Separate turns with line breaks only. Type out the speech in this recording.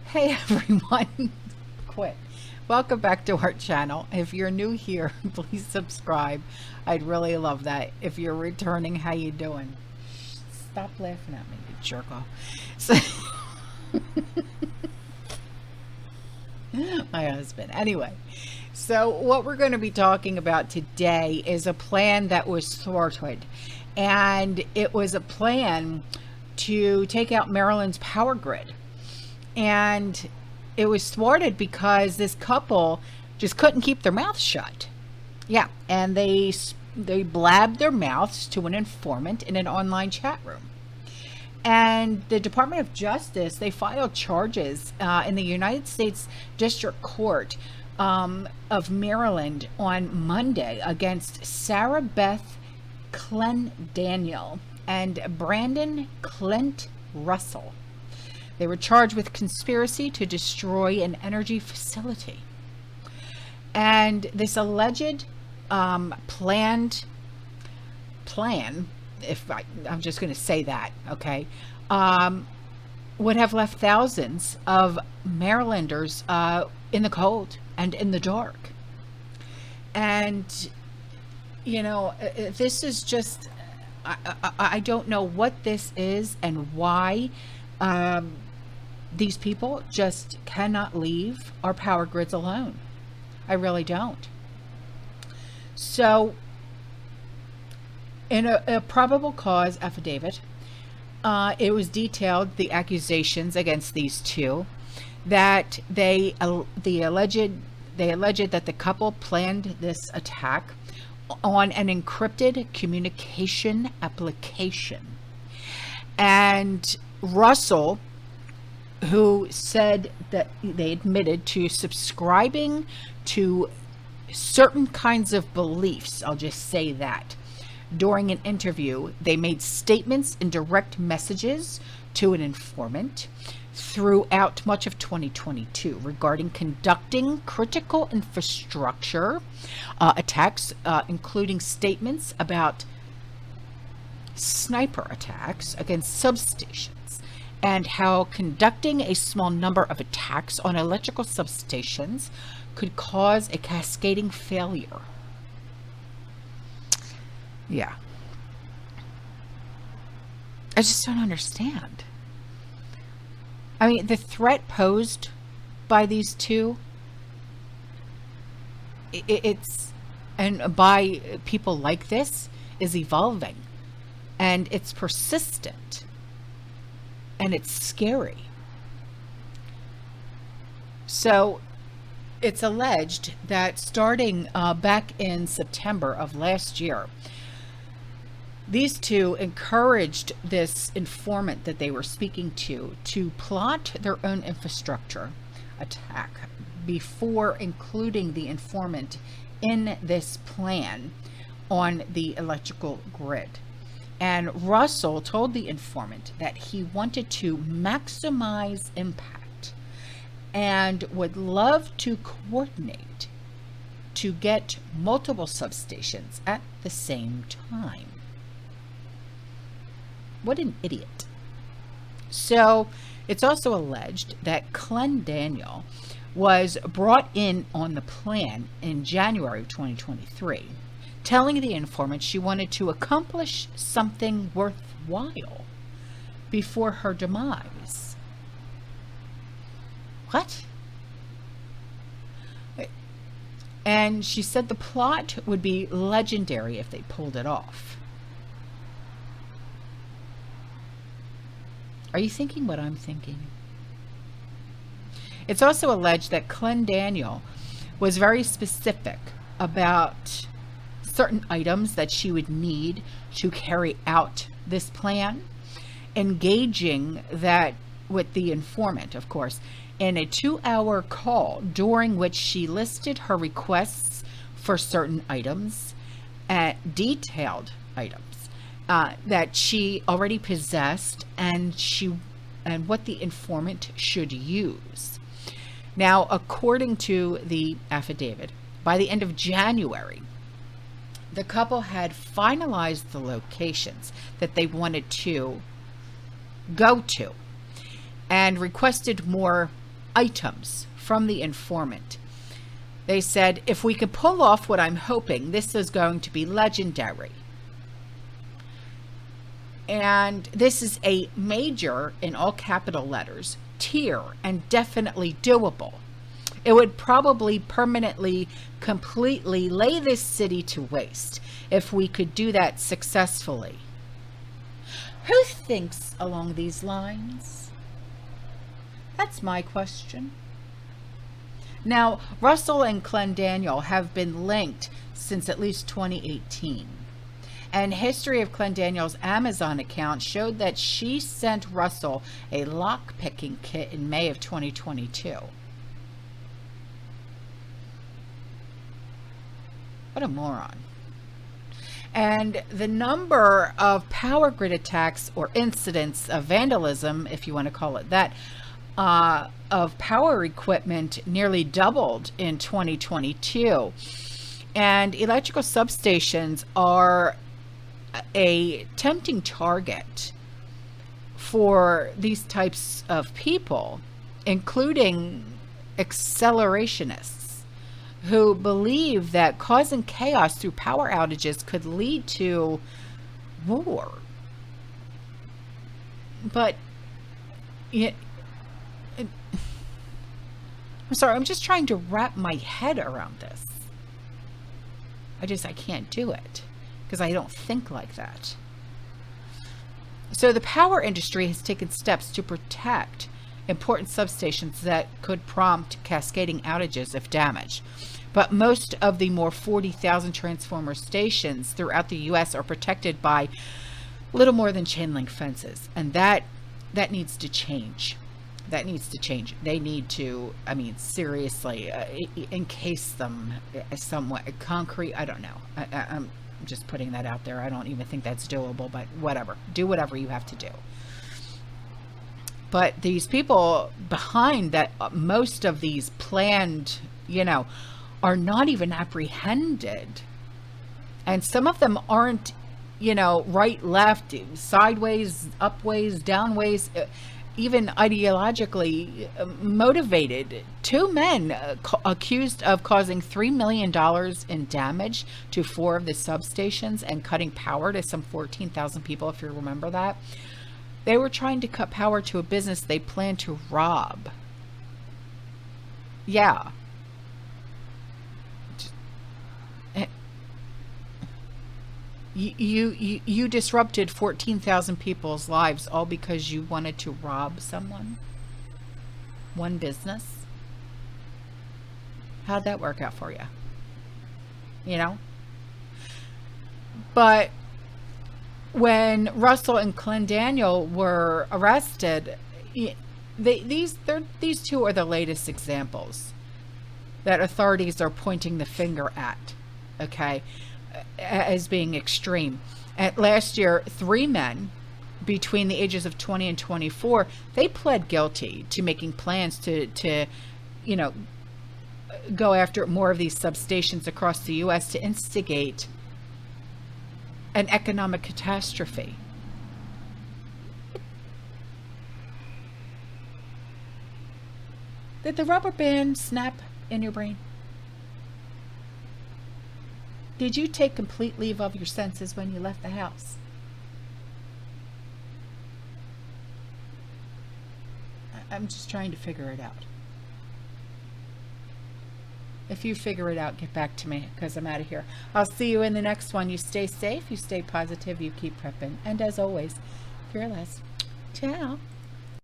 Hey everyone, quit. Welcome back to our channel. If you're new here, please subscribe. I'd really love that. If you're returning, how you doing? Stop laughing at me, you jerk off. So, my husband. Anyway, so what we're going to be talking about today is a plan that was thwarted. And it was a plan to take out Maryland's power grid. And it was thwarted because this couple just couldn't keep their mouths shut. Yeah, and they blabbed their mouths to an informant in an online chat room. And the Department of Justice, they filed charges in the United States District Court of Maryland on Monday against Sarah Beth Clendaniel and Brandon Clint Russell. They were charged with conspiracy to destroy an energy facility. And this alleged plan, if I'm just going to say that, okay, would have left thousands of Marylanders in the cold and in the dark. And, you know, this is just, I don't know what this is and why these people just cannot leave our power grids alone. I really don't. So in a probable cause affidavit, it was detailed the accusations against these two, that they alleged that the couple planned this attack on an encrypted communication application. And Russell, who said that they admitted to subscribing to certain kinds of beliefs, I'll just say that. During an interview, they made statements in direct messages to an informant throughout much of 2022 regarding conducting critical infrastructure attacks, including statements about sniper attacks against substations, and how conducting a small number of attacks on electrical substations could cause a cascading failure. Yeah. I just don't understand. I mean, the threat posed by these two, and by people like this, is evolving. And it's persistent. And it's scary. So it's alleged that starting back in September of last year, these two encouraged this informant that they were speaking to plot their own infrastructure attack before including the informant in this plan on the electrical grid. And Russell told the informant that he wanted to maximize impact and would love to coordinate to get multiple substations at the same time. What an idiot. So it's also alleged that Clendaniel was brought in on the plan in January of 2023. Telling the informant she wanted to accomplish something worthwhile before her demise. What? And she said the plot would be legendary if they pulled it off. Are you thinking what I'm thinking? It's also alleged that Clendaniel was very specific about certain items that she would need to carry out this plan, engaging that with the informant, of course, in a 2-hour call during which she listed her requests for certain items, detailed items that she already possessed, and what the informant should use. Now, according to the affidavit, by the end of January, the couple had finalized the locations that they wanted to go to and requested more items from the informant. They said, if we can pull off what I'm hoping, this is going to be legendary. And this is a major, in all capital letters, tier, and definitely doable. It would probably permanently, completely lay this city to waste if we could do that successfully. Who thinks along these lines? That's my question. Now, Russell and Clendaniel have been linked since at least 2018. And history of Clendaniel's Amazon account showed that she sent Russell a lock-picking kit in May of 2022. What a moron. And the number of power grid attacks or incidents of vandalism, if you want to call it that, of power equipment nearly doubled in 2022. And electrical substations are a tempting target for these types of people, including accelerationists who believe that causing chaos through power outages could lead to war. But I'm sorry, I'm just trying to wrap my head around this. I can't do it because I don't think like that. So the power industry has taken steps to protect important substations that could prompt cascading outages if damaged. But most of the more 40,000 transformer stations throughout the U.S. are protected by little more than chain link fences. And that needs to change. That needs to change. They need to, seriously, encase them somewhat. Concrete, I don't know. I'm just putting that out there. I don't even think that's doable, but whatever. Do whatever you have to do. But these people behind that, most of these planned, are not even apprehended. And some of them aren't, right, left, sideways, upways, downways, even ideologically motivated. Two men accused of causing $3 million in damage to 4 of the substations and cutting power to some 14,000 people, if you remember that. They were trying to cut power to a business they planned to rob. Yeah. You disrupted 14,000 people's lives all because you wanted to rob someone? One business? How'd that work out for you? But when Russell and Clendaniel were arrested, these two are the latest examples that authorities are pointing the finger at, okay, as being extreme. Last year, 3 men between the ages of 20 and 24, they pled guilty to making plans to go after more of these substations across the U.S. to instigate an economic catastrophe. Did the rubber band snap in your brain? Did you take complete leave of your senses when you left the house? I'm just trying to figure it out. If you figure it out, get back to me, because I'm out of here. I'll see you in the next one. You stay safe, you stay positive, you keep prepping. And as always, fearless. Ciao.